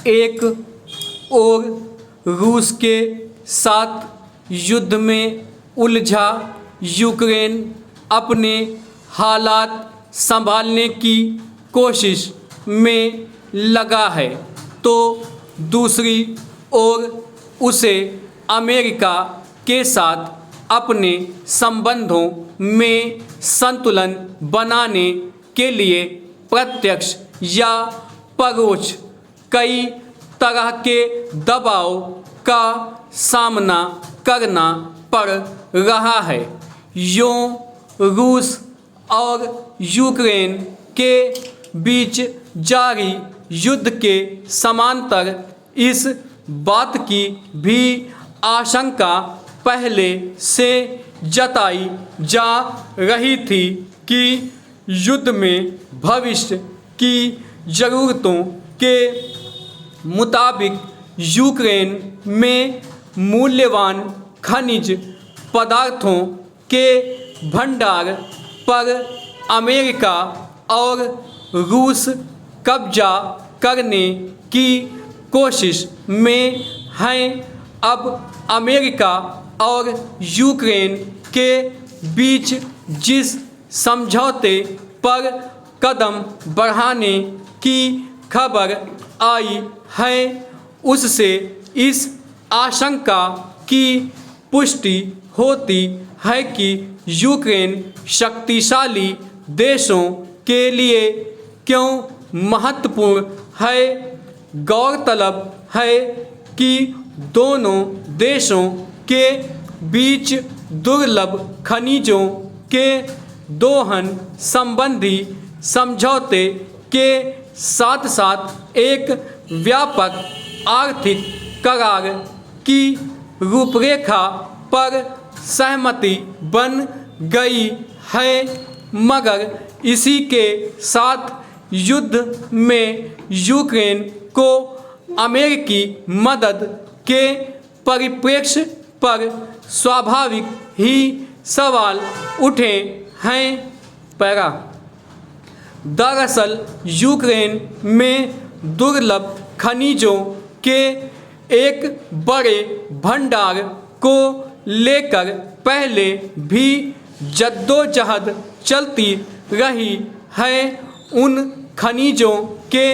एक और रूस के साथ युद्ध में उलझा यूक्रेन अपने हालात संभालने की कोशिश में लगा है, तो दूसरी ओर उसे अमेरिका के साथ अपने संबंधों में संतुलन बनाने के लिए प्रत्यक्ष या परोक्ष कई तरह के दबाव का सामना करना पड़ रहा है। यूं रूस और यूक्रेन के बीच जारी युद्ध के समांतर इस बात की भी आशंका पहले से जताई जा रही थी कि युद्ध में भविष्य की ज़रूरतों के मुताबिक यूक्रेन में मूल्यवान खनिज पदार्थों के भंडार पर अमेरिका और रूस कब्जा करने की कोशिश में हैं। अब अमेरिका और यूक्रेन के बीच जिस समझौते पर कदम बढ़ाने की खबर आई है, उससे इस आशंका की पुष्टि होती है कि यूक्रेन शक्तिशाली देशों के लिए क्यों महत्वपूर्ण है। गौरतलब है कि दोनों देशों के बीच दुर्लभ खनिजों के दोहन संबंधी समझौते के साथ साथ एक व्यापक आर्थिक करार की रूपरेखा पर सहमति बन गई है, मगर इसी के साथ युद्ध में यूक्रेन को अमेरिकी मदद के परिप्रेक्ष्य पर स्वाभाविक ही सवाल उठे हैं। पैरा दरअसल यूक्रेन में दुर्लभ खनिजों के एक बड़े भंडार को लेकर पहले भी जद्दोजहद चलती रही है। उन खनिजों के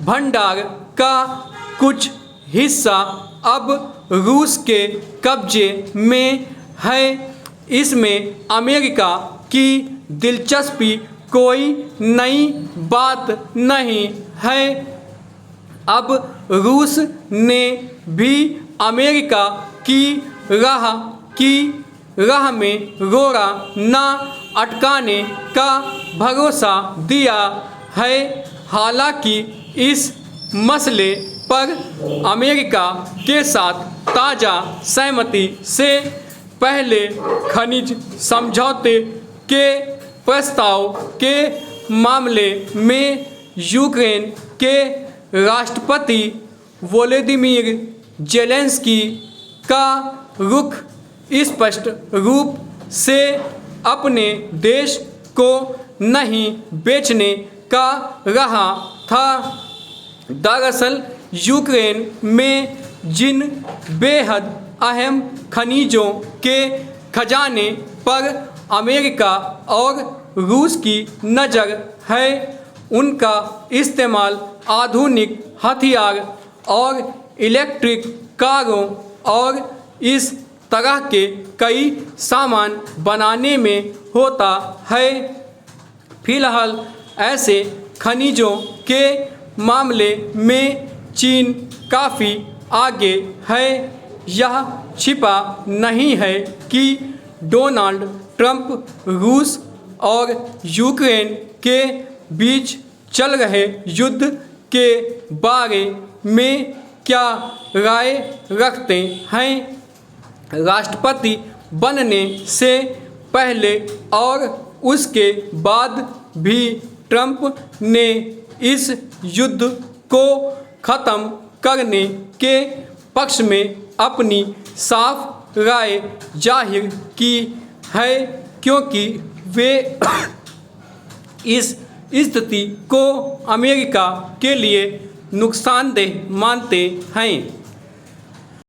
भंडार का कुछ हिस्सा अब रूस के कब्जे में है। इसमें अमेरिका की दिलचस्पी कोई नई बात नहीं है। अब रूस ने भी अमेरिका की राह में रोड़ा न अटकाने का भरोसा दिया है। हालांकि इस मसले पर अमेरिका के साथ ताज़ा सहमति से पहले खनिज समझौते के प्रस्ताव के मामले में यूक्रेन के राष्ट्रपति वोलोदिमीर ज़ेलेंस्की का रुख स्पष्ट रूप से अपने देश को नहीं बेचने का रहा था। दरअसल यूक्रेन में जिन बेहद अहम खनिजों के खजाने पर अमेरिका और रूस की नज़र है, उनका इस्तेमाल आधुनिक हथियार और इलेक्ट्रिक कारों और इस तरह के कई सामान बनाने में होता है। फिलहाल ऐसे खनिजों के मामले में चीन काफ़ी आगे है। यह छिपा नहीं है कि डोनाल्ड ट्रंप रूस और यूक्रेन के बीच चल रहे युद्ध के बारे में क्या राय रखते हैं। राष्ट्रपति बनने से पहले और उसके बाद भी ट्रंप ने इस युद्ध को ख़त्म करने के पक्ष में अपनी साफ राय जाहिर की है, क्योंकि वे इस स्थिति को अमेरिका के लिए नुकसानदेह मानते हैं।